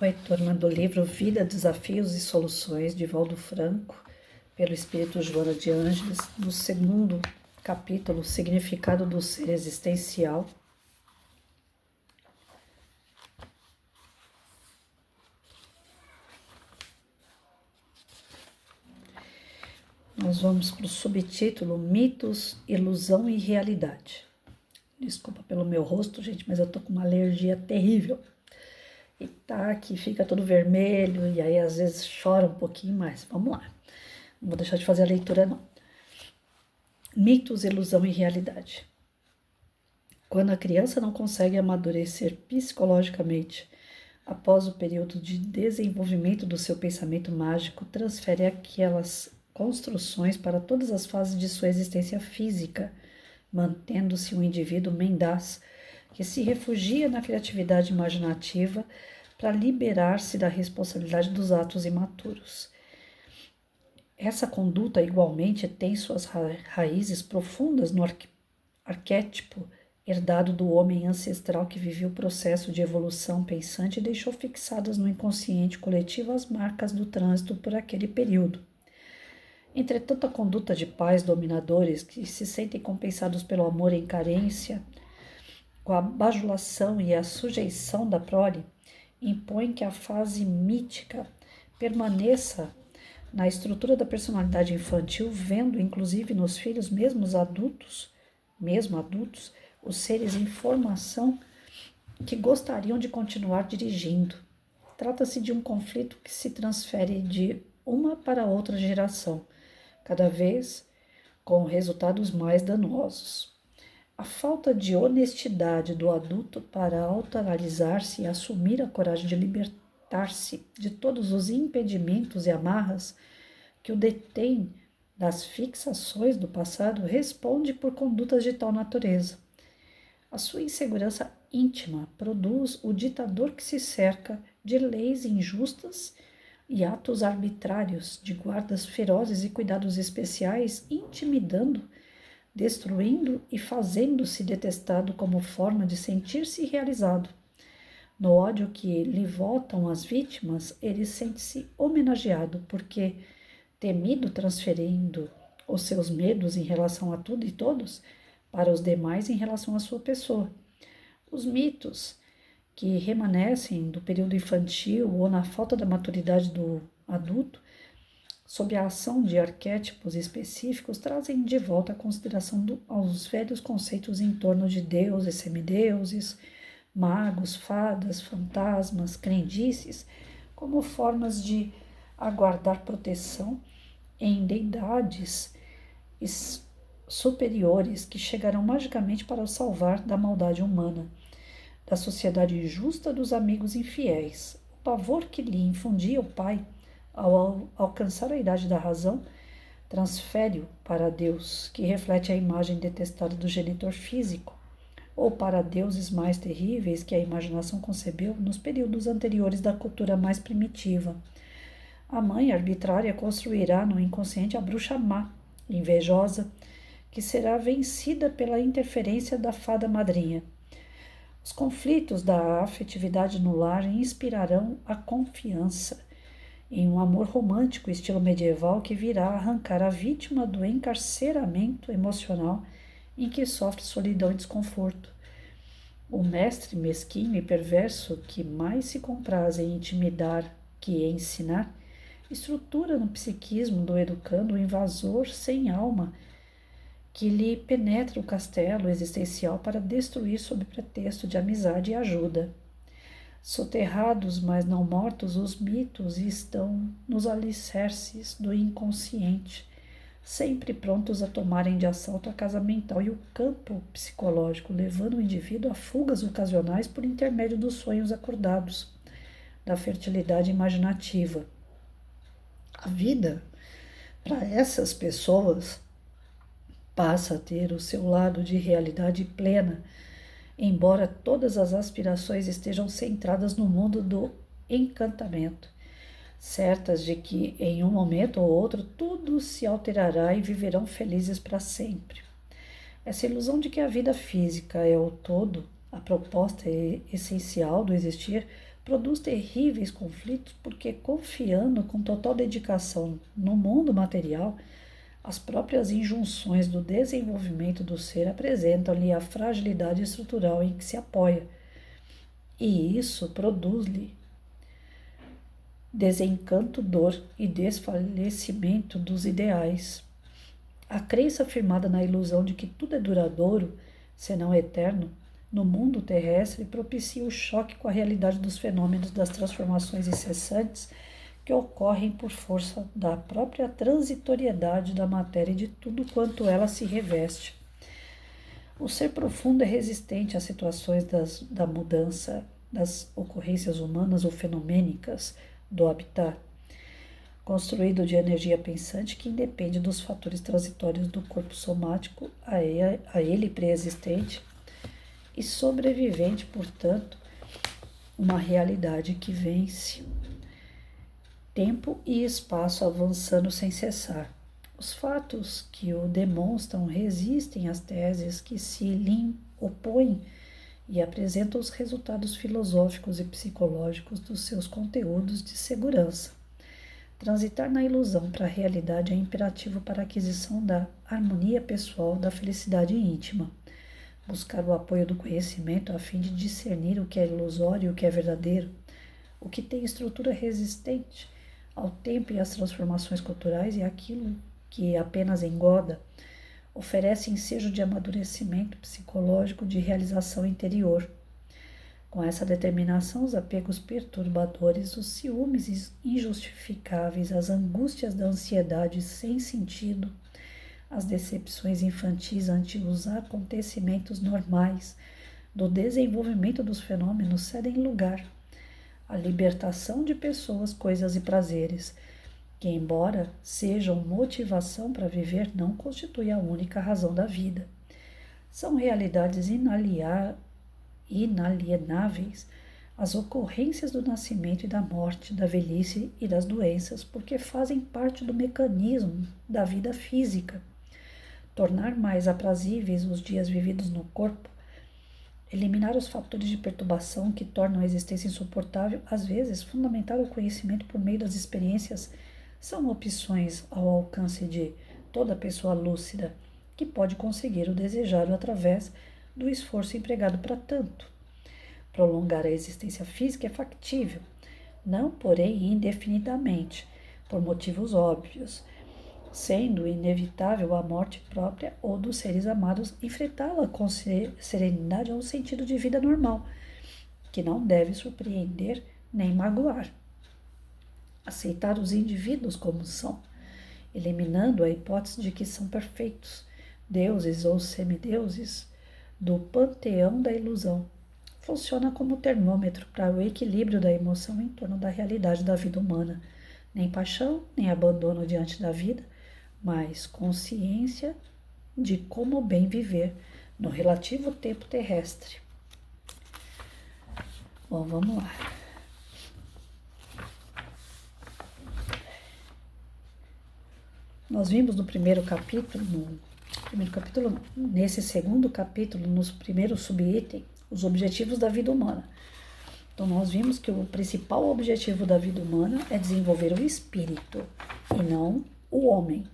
Retorno do livro Vida, Desafios e Soluções, de Valdo Franco, pelo Espírito Joana de Ângeles, no segundo capítulo, Significado do Ser Existencial. Nós vamos para o subtítulo Mitos, Ilusão e Realidade. Desculpa pelo meu rosto, gente, mas eu tô com uma alergia terrível. E tá aqui, fica todo vermelho, e aí às vezes chora um pouquinho mais. Vamos lá. Não vou deixar de fazer a leitura, não. Mitos, ilusão e realidade. Quando a criança não consegue amadurecer psicologicamente após o período de desenvolvimento do seu pensamento mágico, transfere aquelas construções para todas as fases de sua existência física, mantendo-se um indivíduo mendaz que se refugia na criatividade imaginativa para liberar-se da responsabilidade dos atos imaturos. Essa conduta, igualmente, tem suas raízes profundas no arquétipo herdado do homem ancestral que viveu o processo de evolução pensante e deixou fixadas no inconsciente coletivo as marcas do trânsito por aquele período. Entretanto, a conduta de pais dominadores que se sentem compensados pelo amor em carência, com a bajulação e a sujeição da prole, impõe que a fase mítica permaneça na estrutura da personalidade infantil, vendo inclusive nos filhos, mesmo adultos, os seres em formação que gostariam de continuar dirigindo. Trata-se de um conflito que se transfere de uma para outra geração, cada vez com resultados mais danosos. A falta de honestidade do adulto para autoanalisar-se e assumir a coragem de libertar-se de todos os impedimentos e amarras que o detêm das fixações do passado responde por condutas de tal natureza. A sua insegurança íntima produz o ditador que se cerca de leis injustas e atos arbitrários, de guardas ferozes e cuidados especiais, intimidando, destruindo e fazendo-se detestado como forma de sentir-se realizado. No ódio que lhe votam as vítimas, ele sente-se homenageado, porque, temido, transferindo os seus medos em relação a tudo e todos para os demais em relação à sua pessoa. Os mitos que remanescem do período infantil ou na falta da maturidade do adulto, sob a ação de arquétipos específicos, trazem de volta a consideração aos velhos conceitos em torno de deuses, semideuses, magos, fadas, fantasmas, crendices, como formas de aguardar proteção em deidades superiores que chegarão magicamente para o salvar da maldade humana, da sociedade injusta dos amigos infiéis. O pavor que lhe infundia o pai ao alcançar a idade da razão, transfere-o para Deus, que reflete a imagem detestada do genitor físico, ou para deuses mais terríveis que a imaginação concebeu nos períodos anteriores da cultura mais primitiva. A mãe arbitrária construirá no inconsciente a bruxa má, invejosa, que será vencida pela interferência da fada madrinha. Os conflitos da afetividade no lar inspirarão a confiança em um amor romântico estilo medieval que virá arrancar a vítima do encarceramento emocional em que sofre solidão e desconforto. O mestre mesquinho e perverso que mais se compraz em intimidar que em ensinar, estrutura no psiquismo do educando o invasor sem alma que lhe penetra o castelo existencial para destruir sob pretexto de amizade e ajuda. Soterrados, mas não mortos, os mitos estão nos alicerces do inconsciente, sempre prontos a tomarem de assalto a casa mental e o campo psicológico, levando o indivíduo a fugas ocasionais por intermédio dos sonhos acordados, da fertilidade imaginativa. A vida, para essas pessoas, passa a ter o seu lado de realidade plena, embora todas as aspirações estejam centradas no mundo do encantamento, certas de que em um momento ou outro tudo se alterará e viverão felizes para sempre. Essa ilusão de que a vida física é o todo, a proposta essencial do existir, produz terríveis conflitos porque, confiando com total dedicação no mundo material, as próprias injunções do desenvolvimento do ser apresentam-lhe a fragilidade estrutural em que se apoia, e isso produz-lhe desencanto, dor e desfalecimento dos ideais. A crença firmada na ilusão de que tudo é duradouro, senão eterno, no mundo terrestre propicia o choque com a realidade dos fenômenos das transformações incessantes que ocorrem por força da própria transitoriedade da matéria e de tudo quanto ela se reveste. O ser profundo é resistente às situações da mudança das ocorrências humanas ou fenomênicas do habitat, construído de energia pensante que independe dos fatores transitórios do corpo somático a ele pré-existente e sobrevivente, portanto, uma realidade que vence tempo e espaço avançando sem cessar. Os fatos que o demonstram resistem às teses que se lhe opõem e apresentam os resultados filosóficos e psicológicos dos seus conteúdos de segurança. Transitar na ilusão para a realidade é imperativo para a aquisição da harmonia pessoal, da felicidade íntima. Buscar o apoio do conhecimento a fim de discernir o que é ilusório e o que é verdadeiro, o que tem estrutura resistente ao tempo e às transformações culturais e aquilo que apenas engoda, oferece ensejo de amadurecimento psicológico, de realização interior. Com essa determinação, os apegos perturbadores, os ciúmes injustificáveis, as angústias da ansiedade sem sentido, as decepções infantis ante os acontecimentos normais do desenvolvimento dos fenômenos cedem lugar à libertação de pessoas, coisas e prazeres, que, embora sejam motivação para viver, não constituem a única razão da vida. São realidades inalienáveis as ocorrências do nascimento e da morte, da velhice e das doenças, porque fazem parte do mecanismo da vida física. Tornar mais aprazíveis os dias vividos no corpo, eliminar os fatores de perturbação que tornam a existência insuportável, às vezes fundamentar o conhecimento por meio das experiências, são opções ao alcance de toda pessoa lúcida que pode conseguir o desejado através do esforço empregado para tanto. Prolongar a existência física é factível, não, porém, indefinidamente, por motivos óbvios, sendo inevitável a morte própria ou dos seres amados, enfrentá-la com serenidade é um sentido de vida normal, que não deve surpreender nem magoar. Aceitar os indivíduos como são, eliminando a hipótese de que são perfeitos, deuses ou semideuses, do panteão da ilusão, funciona como termômetro para o equilíbrio da emoção em torno da realidade da vida humana. Nem paixão, nem abandono diante da vida, mas consciência de como bem viver no relativo tempo terrestre. Bom, vamos lá. Nós vimos no primeiro capítulo, nesse segundo capítulo, nos primeiros subitens, os objetivos da vida humana. Então, nós vimos que o principal objetivo da vida humana é desenvolver o espírito e não o homem.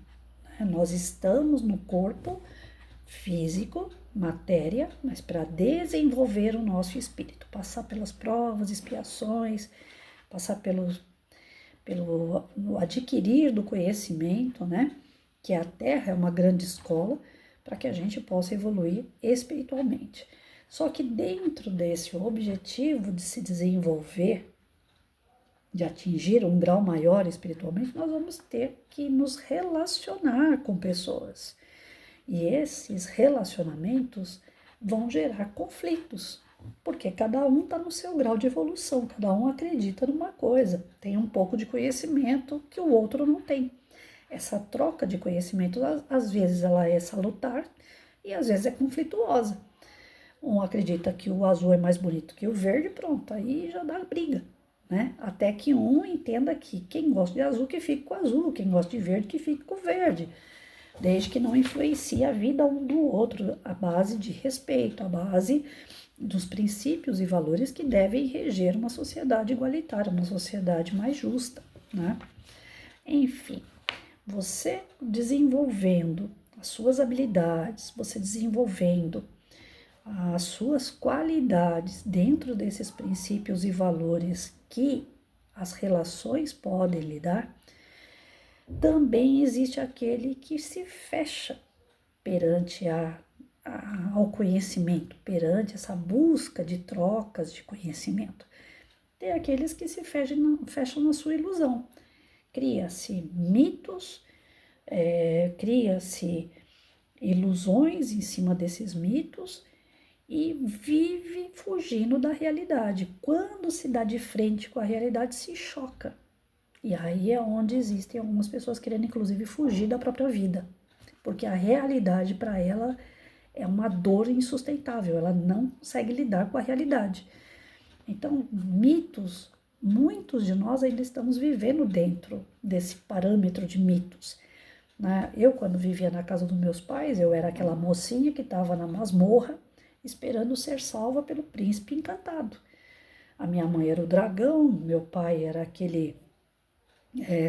Nós estamos no corpo físico, matéria, mas para desenvolver o nosso espírito, passar pelas provas, expiações, passar pelo adquirir do conhecimento, né? Que a Terra é uma grande escola para que a gente possa evoluir espiritualmente. Só que dentro desse objetivo de se desenvolver, de atingir um grau maior espiritualmente, nós vamos ter que nos relacionar com pessoas. E esses relacionamentos vão gerar conflitos, porque cada um está no seu grau de evolução, cada um acredita numa coisa, tem um pouco de conhecimento que o outro não tem. Essa troca de conhecimento, às vezes ela é salutar e às vezes é conflituosa. Um acredita que o azul é mais bonito que o verde, pronto, aí já dá briga, né? Até que um entenda que quem gosta de azul que fique com o azul, quem gosta de verde que fique com o verde, desde que não influencie a vida um do outro, a base de respeito, a base dos princípios e valores que devem reger uma sociedade igualitária, uma sociedade mais justa, né? Enfim, você desenvolvendo as suas habilidades, você desenvolvendo as suas qualidades dentro desses princípios e valores que as relações podem lhe dar, também existe aquele que se fecha perante ao conhecimento, perante essa busca de trocas de conhecimento. Tem aqueles que se fecham na sua ilusão. Cria-se mitos, cria-se ilusões em cima desses mitos e vive fugindo da realidade. Quando se dá de frente com a realidade, se choca. E aí é onde existem algumas pessoas querendo, inclusive, fugir da própria vida. Porque a realidade, para ela, é uma dor insustentável. Ela não consegue lidar com a realidade. Então, mitos, muitos de nós ainda estamos vivendo dentro desse parâmetro de mitos. Né? Eu, quando vivia na casa dos meus pais, eu era aquela mocinha que estava na masmorra, esperando ser salva pelo príncipe encantado. A minha mãe era o dragão, meu pai era aquele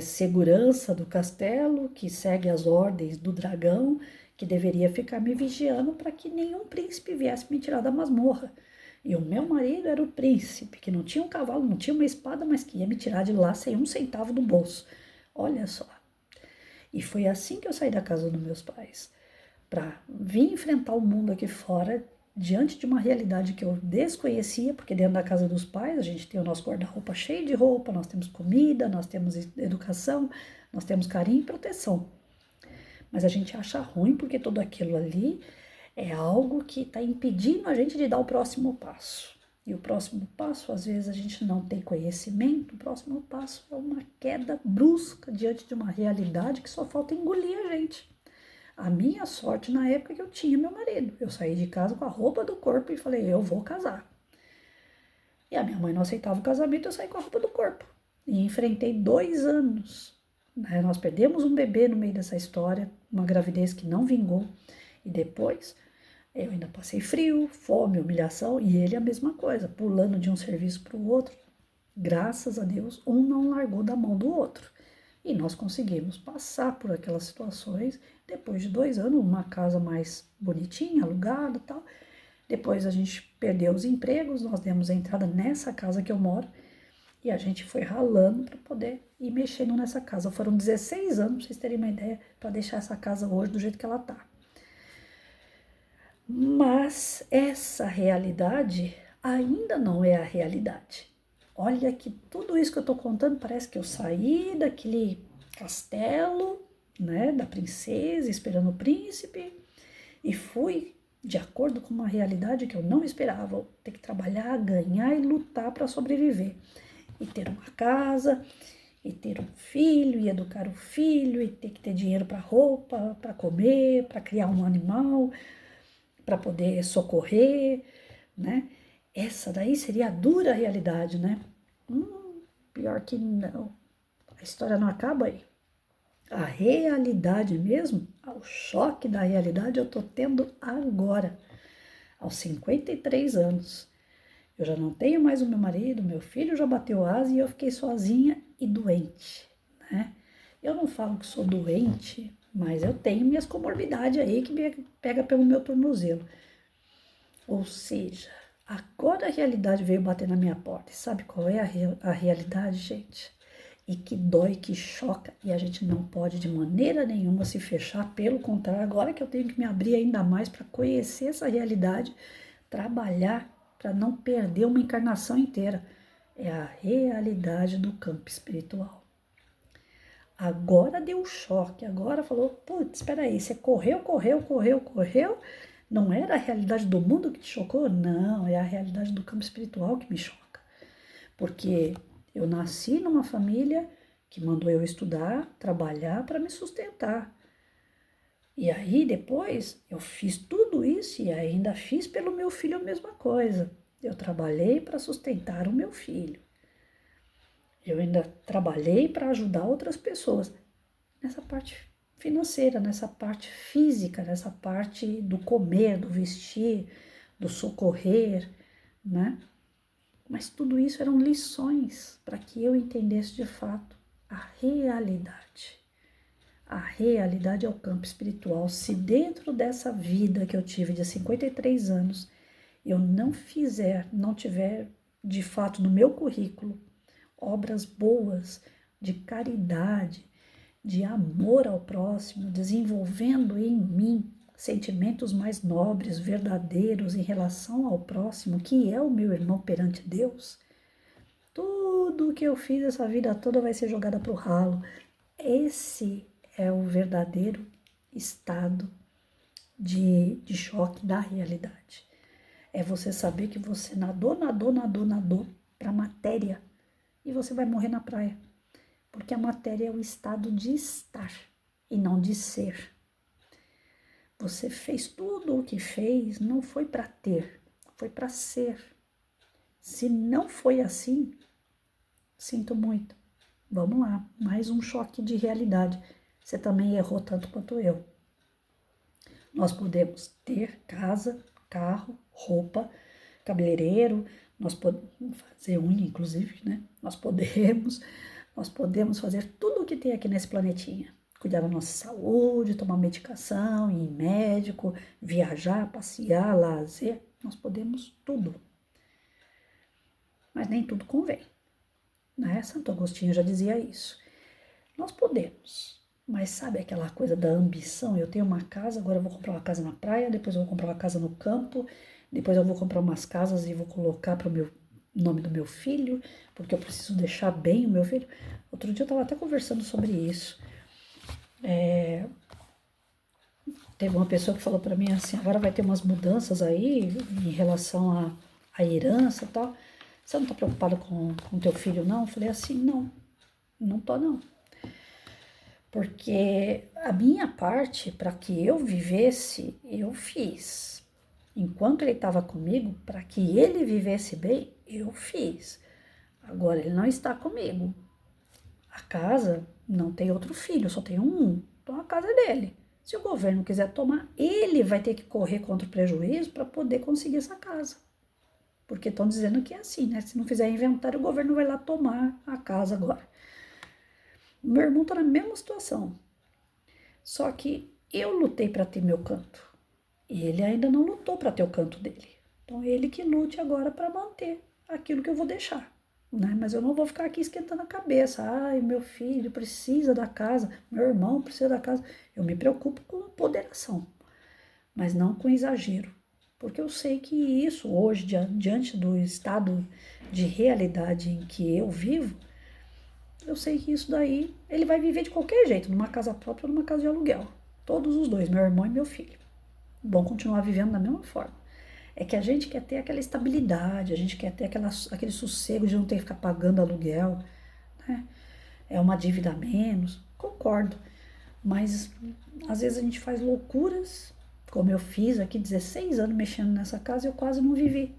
segurança do castelo que segue as ordens do dragão, que deveria ficar me vigiando para que nenhum príncipe viesse me tirar da masmorra. E o meu marido era o príncipe, que não tinha um cavalo, não tinha uma espada, mas que ia me tirar de lá sem um centavo do bolso. Olha só. E foi assim que eu saí da casa dos meus pais, para vir enfrentar o mundo aqui fora, diante de uma realidade que eu desconhecia, porque dentro da casa dos pais a gente tem o nosso guarda-roupa cheio de roupa, nós temos comida, nós temos educação, nós temos carinho e proteção. Mas a gente acha ruim porque tudo aquilo ali é algo que está impedindo a gente de dar o próximo passo. E o próximo passo, às vezes, a gente não tem conhecimento, o próximo passo é uma queda brusca diante de uma realidade que só falta engolir a gente. A minha sorte na época que eu tinha meu marido. Eu saí de casa com a roupa do corpo e falei, eu vou casar. E a minha mãe não aceitava o casamento, eu saí com a roupa do corpo. E enfrentei 2 anos. Né? Nós perdemos um bebê no meio dessa história, uma gravidez que não vingou. E depois eu ainda passei frio, fome, humilhação, e ele a mesma coisa, pulando de um serviço para o outro. Graças a Deus, um não largou da mão do outro. E nós conseguimos passar por aquelas situações, depois de 2 anos, uma casa mais bonitinha, alugada e tal. Depois a gente perdeu os empregos, nós demos entrada nessa casa que eu moro, e a gente foi ralando para poder ir mexendo nessa casa. Foram 16 anos, para vocês terem uma ideia, para deixar essa casa hoje do jeito que ela tá. Mas essa realidade ainda não é a realidade. Olha que tudo isso que eu tô contando parece que eu saí daquele castelo, né, da princesa, esperando o príncipe, e fui de acordo com uma realidade que eu não esperava, ter que trabalhar, ganhar e lutar para sobreviver. E ter uma casa, e ter um filho, e educar o filho, e ter que ter dinheiro para roupa, para comer, para criar um animal, para poder socorrer, né? Essa daí seria a dura realidade, né? Pior que não. A história não acaba aí. A realidade mesmo, o choque da realidade eu tô tendo agora, aos 53 anos. Eu já não tenho mais o meu marido, meu filho já bateu asa e eu fiquei sozinha e doente, né? Eu não falo que sou doente, mas eu tenho minhas comorbidades aí que me pega pelo meu tornozelo. Ou seja, agora a realidade veio bater na minha porta. E sabe qual é a realidade, gente? E que dói, que choca, e a gente não pode de maneira nenhuma se fechar. Pelo contrário, agora que eu tenho que me abrir ainda mais para conhecer essa realidade, trabalhar para não perder uma encarnação inteira. É a realidade do campo espiritual. Agora deu choque, agora falou, putz, espera aí, você correu, não era a realidade do mundo que te chocou? Não, é a realidade do campo espiritual que me choca. Porque eu nasci numa família que mandou eu estudar, trabalhar para me sustentar. E aí depois eu fiz tudo isso e ainda fiz pelo meu filho a mesma coisa. Eu trabalhei para sustentar o meu filho. Eu ainda trabalhei para ajudar outras pessoas nessa parte financeira, nessa parte física, nessa parte do comer, do vestir, do socorrer, né? Mas tudo isso eram lições para que eu entendesse de fato a realidade. A realidade é o campo espiritual. Se dentro dessa vida que eu tive de 53 anos, eu não tiver de fato no meu currículo obras boas de caridade, de amor ao próximo, desenvolvendo em mim sentimentos mais nobres, verdadeiros em relação ao próximo, que é o meu irmão perante Deus, tudo que eu fiz essa vida toda vai ser jogada para o ralo. Esse é o verdadeiro estado de choque da realidade. É você saber que você nadou para a matéria e você vai morrer na praia. Porque a matéria é o estado de estar e não de ser. Você fez tudo o que fez, não foi para ter, foi para ser. Se não foi assim, sinto muito. Vamos lá, mais um choque de realidade. Você também errou tanto quanto eu. Nós podemos ter casa, carro, roupa, cabeleireiro, nós podemos fazer unha, inclusive, né? Nós podemos fazer tudo o que tem aqui nesse planetinha. Cuidar da nossa saúde, tomar medicação, ir em médico, viajar, passear, lazer. Nós podemos tudo. Mas nem tudo convém, né? Santo Agostinho já dizia isso. Nós podemos, mas sabe aquela coisa da ambição? Eu tenho uma casa, agora eu vou comprar uma casa na praia, depois eu vou comprar uma casa no campo, depois eu vou comprar umas casas e vou colocar para o meu nome do meu filho, porque eu preciso deixar bem o meu filho. Outro dia eu estava até conversando sobre isso. Teve uma pessoa que falou para mim assim, agora vai ter umas mudanças aí em relação à herança e tal. Você não está preocupada com teu filho, não? Eu falei assim, não tô não. Porque a minha parte, para que eu vivesse, eu fiz. Enquanto ele estava comigo, para que ele vivesse bem, eu fiz. Agora ele não está comigo. A casa não tem outro filho, só tem um. Então a casa é dele. Se o governo quiser tomar, ele vai ter que correr contra o prejuízo para poder conseguir essa casa. Porque estão dizendo que é assim, né? Se não fizer inventário, o governo vai lá tomar a casa agora. Meu irmão está na mesma situação. Só que eu lutei para ter meu canto. E ele ainda não lutou para ter o canto dele. Então ele que lute agora para manter aquilo que eu vou deixar. Né? Mas eu não vou ficar aqui esquentando a cabeça. Ai, meu filho precisa da casa, meu irmão precisa da casa. Eu me preocupo com moderação, mas não com exagero. Porque eu sei que isso hoje, diante do estado de realidade em que eu vivo, eu sei que isso daí, ele vai viver de qualquer jeito, numa casa própria ou numa casa de aluguel. Todos os dois, meu irmão e meu filho. Vão continuar vivendo da mesma forma. É que a gente quer ter aquela estabilidade, a gente quer ter aquele sossego de não ter que ficar pagando aluguel, né? É uma dívida a menos, concordo. Mas às vezes a gente faz loucuras, como eu fiz aqui, 16 anos mexendo nessa casa, eu quase não vivi.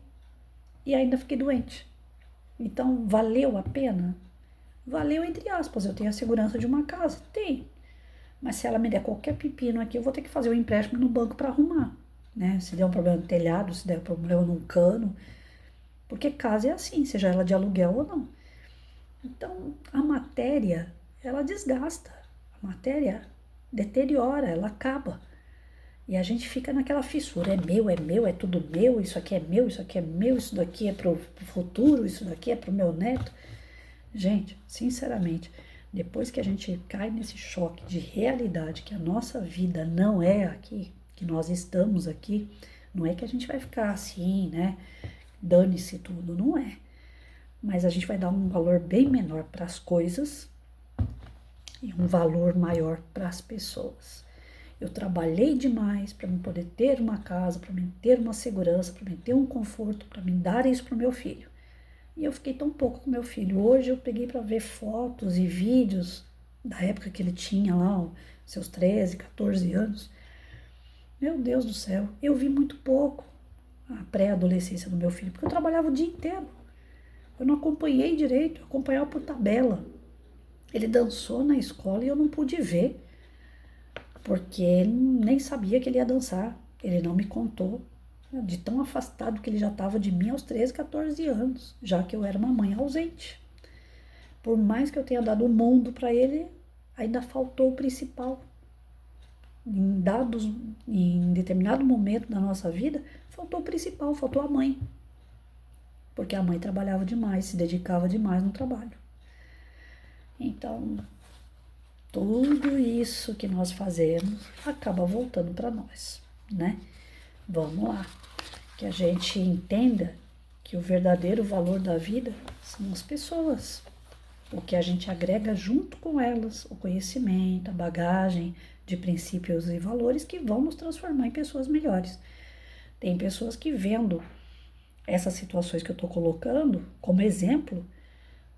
E ainda fiquei doente. Então, valeu a pena? Valeu, entre aspas, eu tenho a segurança de uma casa? Tem. Mas se ela me der qualquer pepino aqui, eu vou ter que fazer um empréstimo no banco para arrumar. Né? Se der um problema no telhado, se der um problema num cano. Porque casa é assim, seja ela de aluguel ou não. Então, a matéria, ela desgasta. A matéria deteriora, ela acaba. E a gente fica naquela fissura, é meu, é tudo meu, isso aqui é meu, isso aqui é meu, isso daqui é pro futuro, isso daqui é pro meu neto. Gente, sinceramente, depois que a gente cai nesse choque de realidade, que a nossa vida não é aqui, que nós estamos aqui, não é que a gente vai ficar assim, né? Dane-se tudo, não é. Mas a gente vai dar um valor bem menor para as coisas e um valor maior para as pessoas. Eu trabalhei demais para me poder ter uma casa, para me ter uma segurança, para me ter um conforto, para me dar isso para o meu filho. E eu fiquei tão pouco com meu filho. Hoje eu peguei para ver fotos e vídeos da época que ele tinha lá, seus 13, 14 anos. Meu Deus do céu, eu vi muito pouco a pré-adolescência do meu filho, porque eu trabalhava o dia inteiro. Eu não acompanhei direito, eu acompanhava por tabela. Ele dançou na escola e eu não pude ver, porque ele nem sabia que ele ia dançar. Ele não me contou, de tão afastado que ele já estava de mim aos 13, 14 anos, já que eu era uma mãe ausente. Por mais que eu tenha dado o mundo para ele, ainda faltou o principal. Em determinado momento da nossa vida, faltou o principal, faltou a mãe. Porque a mãe trabalhava demais, se dedicava demais no trabalho. Então, tudo isso que nós fazemos acaba voltando para nós, né? Vamos lá, que a gente entenda que o verdadeiro valor da vida são as pessoas. O que a gente agrega junto com elas, o conhecimento, a bagagem de princípios e valores que vão nos transformar em pessoas melhores. Tem pessoas que vendo essas situações que eu estou colocando como exemplo,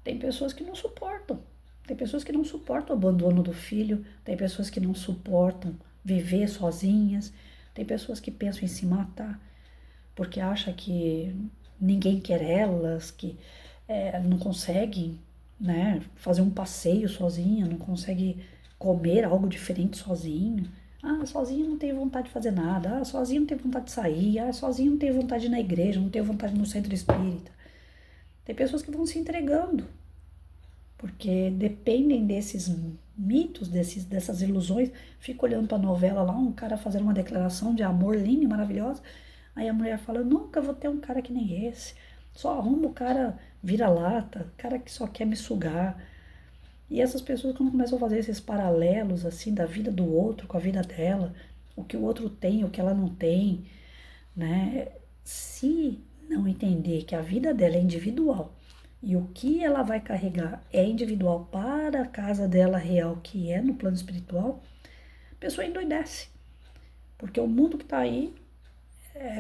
tem pessoas que não suportam. Tem pessoas que não suportam o abandono do filho, tem pessoas que não suportam viver sozinhas, tem pessoas que pensam em se matar porque acham que ninguém quer elas, que não conseguem, né, fazer um passeio sozinha, não consegue comer algo diferente sozinho. Ah, sozinho não tenho vontade de fazer nada. Ah, sozinho não tenho vontade de sair. Ah, sozinho não tenho vontade de ir na igreja, não tenho vontade de ir no centro espírita. Tem pessoas que vão se entregando, porque dependem desses mitos, dessas ilusões. Fico olhando para a novela lá, um cara fazendo uma declaração de amor linda e maravilhosa. Aí a mulher fala, nunca vou ter um cara que nem esse. Só arrumo o cara vira-lata, cara que só quer me sugar. E essas pessoas, quando começam a fazer esses paralelos, assim, da vida do outro com a vida dela, o que o outro tem, o que ela não tem, né? Se não entender que a vida dela é individual e o que ela vai carregar é individual para a casa dela real, que é no plano espiritual, a pessoa endoidece. Porque o mundo que está aí,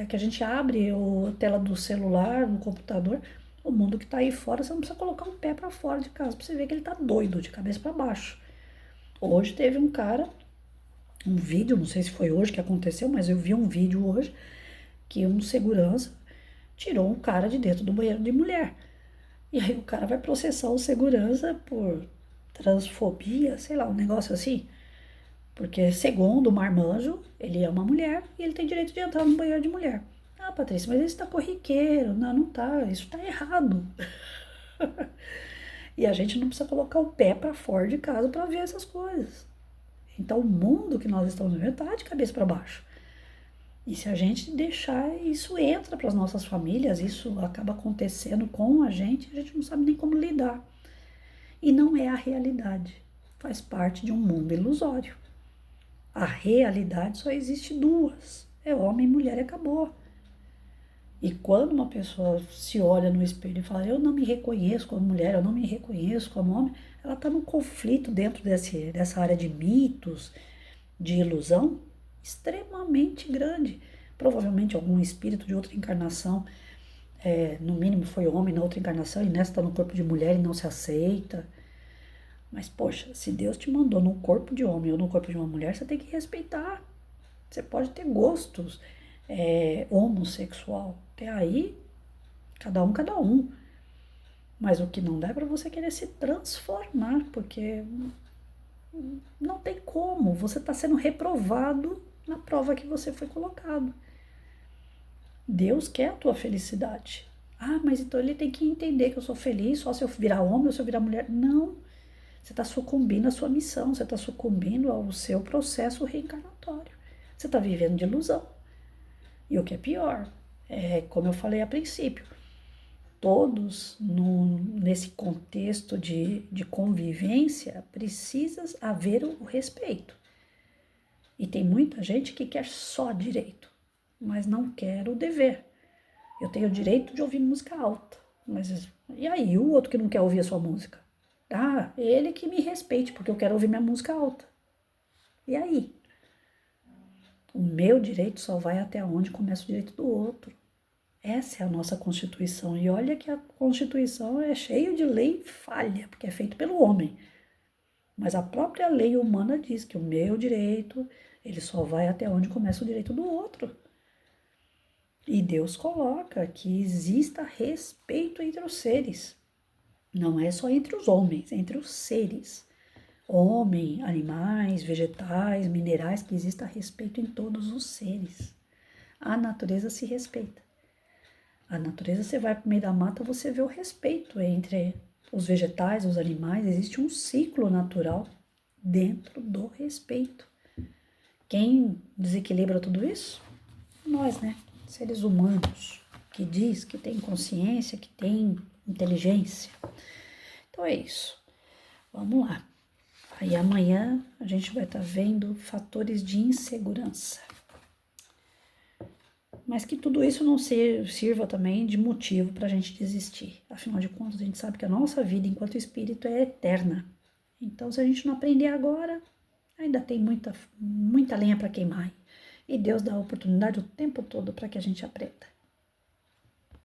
que a gente abre a tela do celular, do computador, o mundo que está aí fora, você não precisa colocar um pé para fora de casa para você ver que ele está doido, de cabeça para baixo. Hoje teve um cara, um vídeo, não sei se foi hoje que aconteceu, mas eu vi um vídeo hoje, que um segurança tirou um cara de dentro do banheiro de mulher. E aí o cara vai processar o segurança por transfobia, sei lá, um negócio assim. Porque, segundo o marmanjo, ele é uma mulher e ele tem direito de entrar no banheiro de mulher. Ah, Patrícia, mas isso tá corriqueiro. Não, não tá. Isso tá errado. E a gente não precisa colocar o pé para fora de casa para ver essas coisas. Então, o mundo que nós estamos vivendo tá de cabeça para baixo. E se a gente deixar, isso entra para as nossas famílias, isso acaba acontecendo com a gente não sabe nem como lidar. E não é a realidade. Faz parte de um mundo ilusório. A realidade só existe duas. É homem e mulher e acabou. E quando uma pessoa se olha no espelho e fala, eu não me reconheço como mulher, eu não me reconheço como homem, ela está num conflito dentro dessa área de mitos, de ilusão, extremamente grande. Provavelmente algum espírito de outra encarnação, no mínimo foi homem na outra encarnação, e nessa está no corpo de mulher e não se aceita. Mas, poxa, se Deus te mandou no corpo de homem ou no corpo de uma mulher, você tem que respeitar. Você pode ter gostos homossexual. Até aí, cada um, cada um. Mas o que não dá é para você querer se transformar, porque não tem como. Você está sendo reprovado na prova que você foi colocado. Deus quer a tua felicidade. Ah, mas então ele tem que entender que eu sou feliz só se eu virar homem ou se eu virar mulher. Não. Você está sucumbindo à sua missão, você está sucumbindo ao seu processo reencarnatório. Você está vivendo de ilusão. E o que é pior, como eu falei a princípio, todos nesse contexto de convivência precisa haver o respeito. E tem muita gente que quer só direito, mas não quer o dever. Eu tenho o direito de ouvir música alta, mas e aí o outro que não quer ouvir a sua música? Ah, ele que me respeite, porque eu quero ouvir minha música alta. E aí? O meu direito só vai até onde começa o direito do outro. Essa é a nossa Constituição. E olha que a Constituição é cheia de lei falha, porque é feito pelo homem. Mas a própria lei humana diz que o meu direito, ele só vai até onde começa o direito do outro. E Deus coloca que exista respeito entre os seres. Não é só entre os homens, entre os seres. Homem, animais, vegetais, minerais, que exista respeito em todos os seres. A natureza se respeita. A natureza, você vai para o meio da mata, você vê o respeito entre os vegetais, os animais. Existe um ciclo natural dentro do respeito. Quem desequilibra tudo isso? Nós, né? Seres humanos, que diz que tem consciência, que tem inteligência. Então é isso. Vamos lá. Aí amanhã a gente vai estar vendo fatores de insegurança. Mas que tudo isso não sirva também de motivo para a gente desistir. Afinal de contas, a gente sabe que a nossa vida enquanto espírito é eterna. Então, se a gente não aprender agora, ainda tem muita lenha para queimar. E Deus dá a oportunidade o tempo todo para que a gente aprenda.